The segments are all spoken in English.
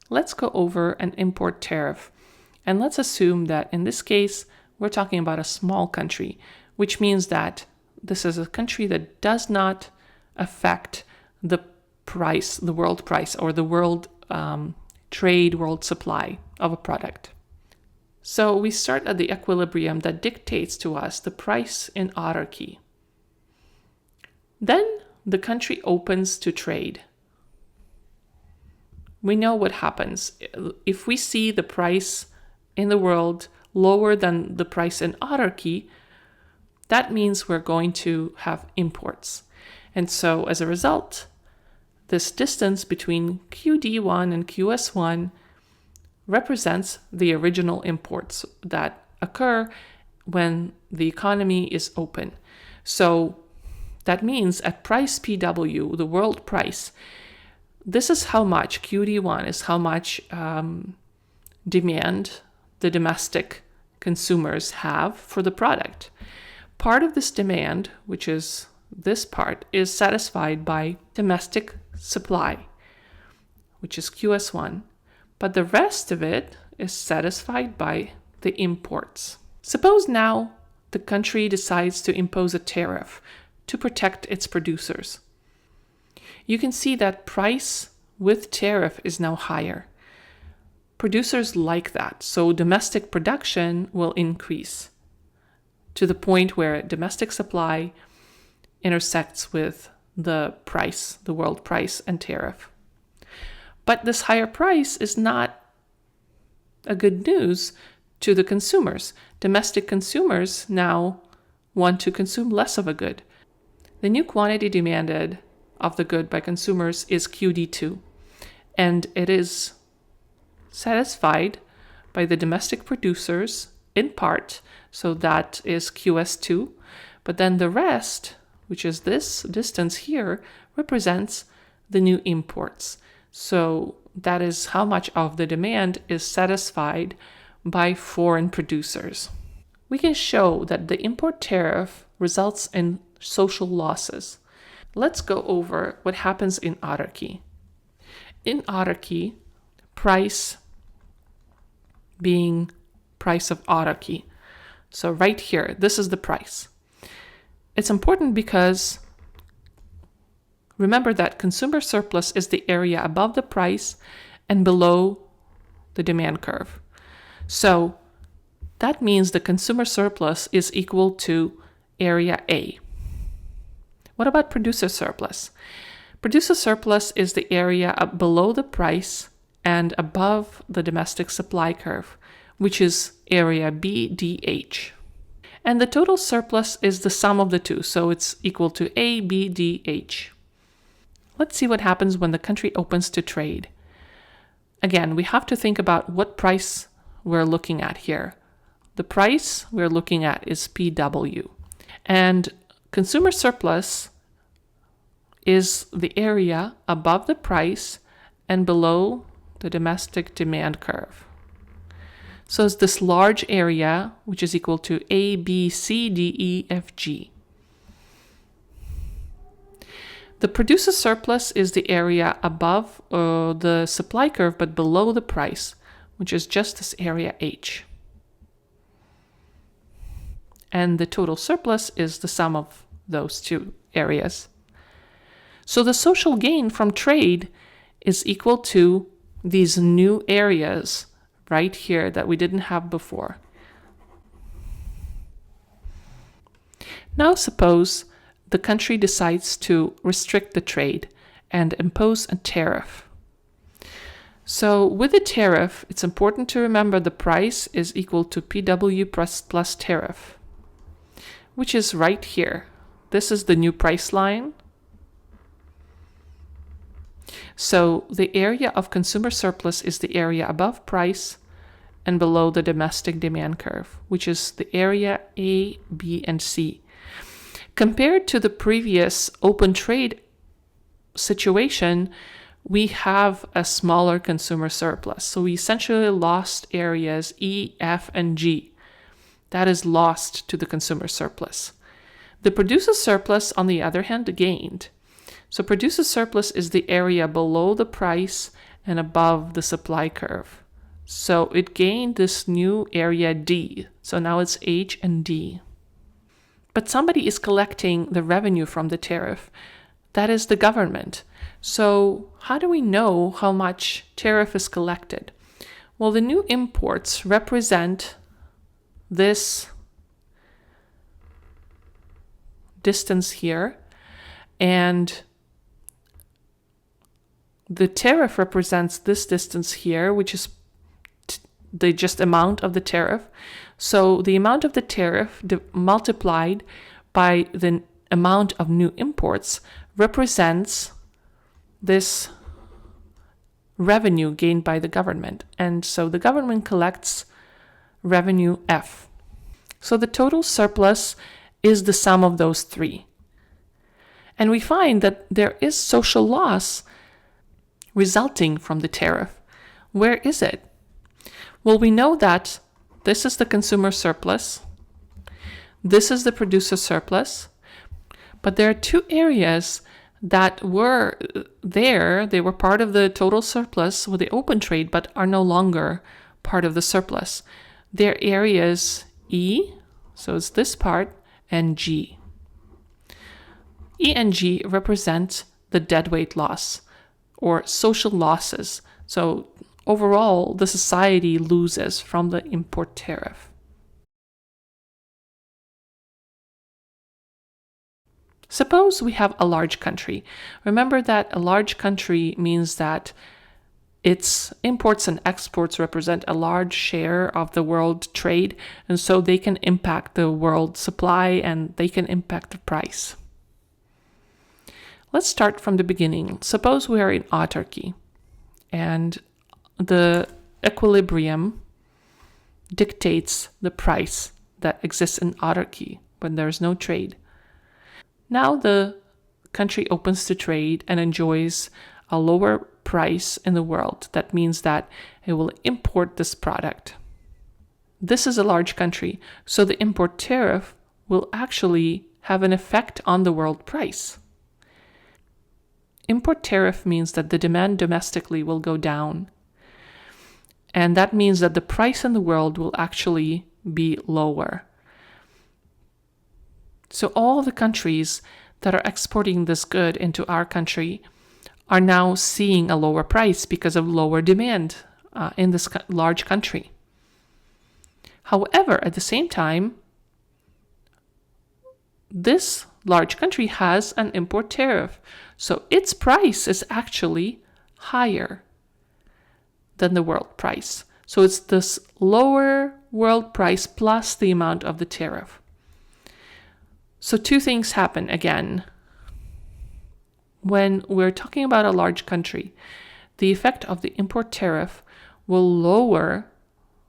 let's go over an import tariff. And let's assume that in this case, we're talking about a small country, which means that this is a country that does not affect the price, the world price, or the world trade, world supply of a product. So we start at the equilibrium that dictates to us the price in autarky. Then the country opens to trade. We know what happens. If we see the price in the world lower than the price in autarky, that means we're going to have imports. And so as a result, this distance between QD1 and QS1 represents the original imports that occur when the economy is open. So that means at price PW, the world price, this is how much QD1 is how much demand the domestic consumers have for the product. Part of this demand, which is this part, is satisfied by domestic supply, which is QS1, but the rest of it is satisfied by the imports. Suppose now the country decides to impose a tariff to protect its producers. You can see that price with tariff is now higher. Producers like that, so domestic production will increase to the point where domestic supply intersects with the price, the world price and tariff. But this higher price is not a good news to the consumers. Domestic consumers now want to consume less of a good. The new quantity demanded of the good by consumers is QD2, and it is satisfied by the domestic producers in part, so that is QS2, but then the rest, which is this distance here, represents the new imports. So that is how much of the demand is satisfied by foreign producers. We can show that the import tariff results in social losses. Let's go over what happens in autarky. In autarky, price being price of autarky. So right here, this is the price. It's important because remember that consumer surplus is the area above the price and below the demand curve. So that means the consumer surplus is equal to area A. What about producer surplus? Producer surplus is the area below the price and above the domestic supply curve, which is area BDH. And the total surplus is the sum of the two, so it's equal to ABDH. Let's see what happens when the country opens to trade. Again, we have to think about what price we're looking at here. The price we're looking at is PW. And consumer surplus is the area above the price and below the domestic demand curve. So it's this large area, which is equal to A, B, C, D, E, F, G. The producer surplus is the area above the supply curve, but below the price, which is just this area H. And the total surplus is the sum of those two areas. So the social gain from trade is equal to these new areas right here that we didn't have before. Now suppose the country decides to restrict the trade and impose a tariff. So with the tariff, it's important to remember the price is equal to PW plus tariff, which is right here. This is the new price line. So the area of consumer surplus is the area above price and below the domestic demand curve, which is the area A, B, and C. Compared to the previous open trade situation, we have a smaller consumer surplus. So we essentially lost areas E, F, and G. That is lost to the consumer surplus. The producer surplus, on the other hand, gained. So producer surplus is the area below the price and above the supply curve. So it gained this new area D. So now it's H and D. But somebody is collecting the revenue from the tariff. That is the government. So how do we know how much tariff is collected? Well, the new imports represent this distance here, and the tariff represents this distance here, which is the just amount of the tariff. So the amount of the tariff multiplied by the amount of new imports represents this revenue gained by the government. And so the government collects revenue F. So the total surplus is the sum of those three. And we find that there is social loss resulting from the tariff. Where is it? Well, we know that this is the consumer surplus, this is the producer surplus, but there are two areas that were there. They were part of the total surplus with the open trade, but are no longer part of the surplus. They're areas E, so it's this part, and G. E and G represent the deadweight loss or social losses. So overall, the society loses from the import tariff. Suppose we have a large country. Remember that a large country means that its imports and exports represent a large share of the world trade, and so they can impact the world supply and they can impact the price. Let's start from the beginning. Suppose we are in autarky and the equilibrium dictates the price that exists in autarky when there's no trade. Now the country opens to trade and enjoys a lower price in the world. That means that it will import this product. This is a large country, so the import tariff will actually have an effect on the world price. Import tariff means that the demand domestically will go down. And that means that the price in the world will actually be lower. So all the countries that are exporting this good into our country are now seeing a lower price because of lower demand in this large country. However, at the same time, this large country has an import tariff, so its price is actually higher than the world price. So it's this lower world price plus the amount of the tariff. So two things happen again. When we're talking about a large country, the effect of the import tariff will lower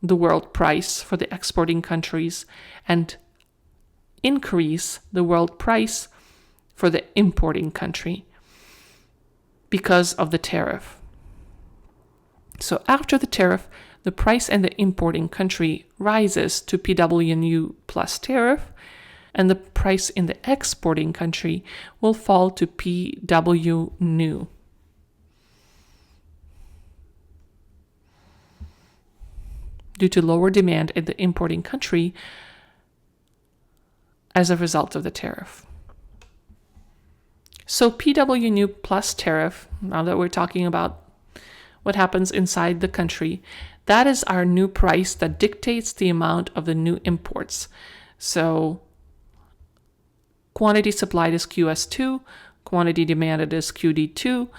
the world price for the exporting countries and increase the world price for the importing country because of the tariff. So after the tariff, the price in the importing country rises to PWNU plus tariff, and the price in the exporting country will fall to PWNU. Due to lower demand in the importing country as a result of the tariff. So PWNU plus tariff, now that we're talking about what happens inside the country, that is our new price that dictates the amount of the new imports. So quantity supplied is QS2, quantity demanded is QD2.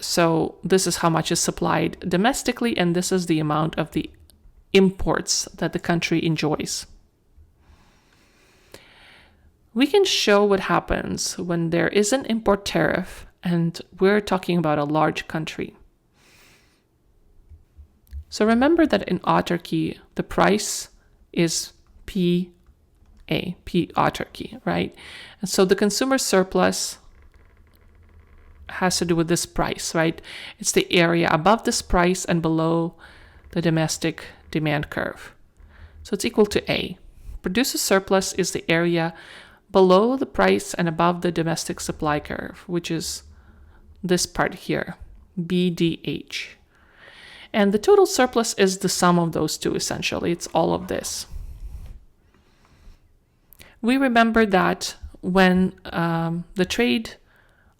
So this is how much is supplied domestically, and this is the amount of the imports that the country enjoys. We can show what happens when there is an import tariff and we're talking about a large country. So remember that in autarky, the price is P autarky, right? And so the consumer surplus has to do with this price, right? It's the area above this price and below the domestic demand curve. So it's equal to A. Producer surplus is the area below the price and above the domestic supply curve, which is this part here, BDH. And the total surplus is the sum of those two, essentially. It's all of this. We remember that when the trade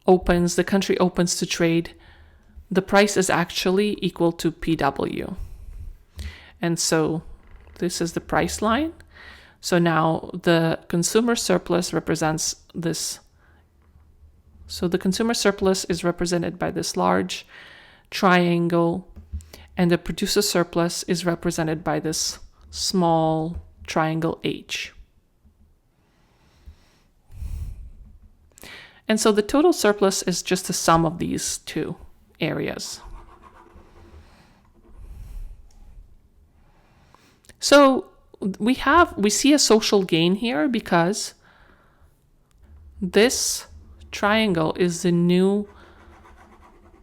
opens, the country opens to trade, the price is actually equal to PW. And so this is the price line. So now the consumer surplus represents this. So the consumer surplus is represented by this large triangle, and the producer surplus is represented by this small triangle H. And so the total surplus is just the sum of these two areas. So we see a social gain here because this triangle is the new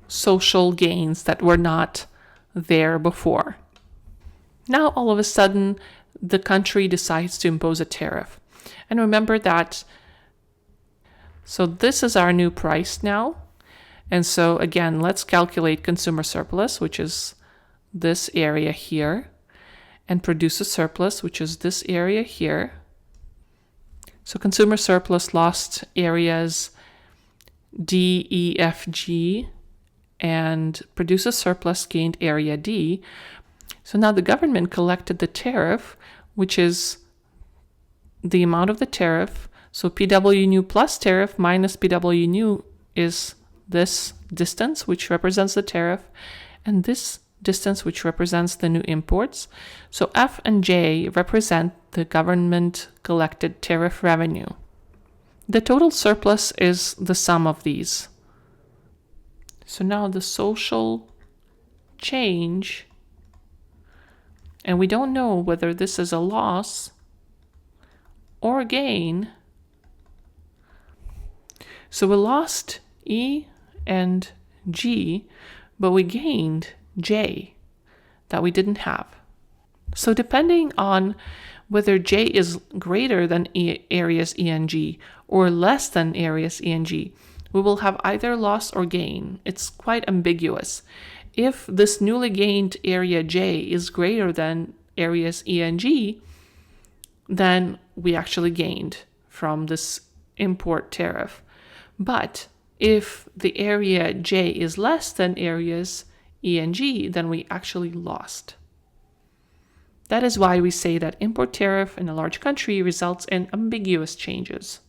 social gains that were not there before. Now all of a sudden the country decides to impose a tariff. And remember that, so this is our new price now. And so again, let's calculate consumer surplus, which is this area here, and producer surplus, which is this area here. So consumer surplus lost areas D, E, F, G, and producer surplus gained area D. So now the government collected the tariff, which is the amount of the tariff. So PW new plus tariff minus PW new is this distance, which represents the tariff, and this distance, which represents the new imports. So F and J represent the government collected tariff revenue. The total surplus is the sum of these. So now the social change, and we don't know whether this is a loss or a gain. So we lost E and G, but we gained J that we didn't have. So depending on whether J is greater than areas E and G or less than areas E and G, we will have either loss or gain. It's quite ambiguous. If this newly gained area J is greater than areas E and G, then we actually gained from this import tariff. But if the area J is less than areas E and G, then we actually lost. That is why we say that import tariff in a large country results in ambiguous changes.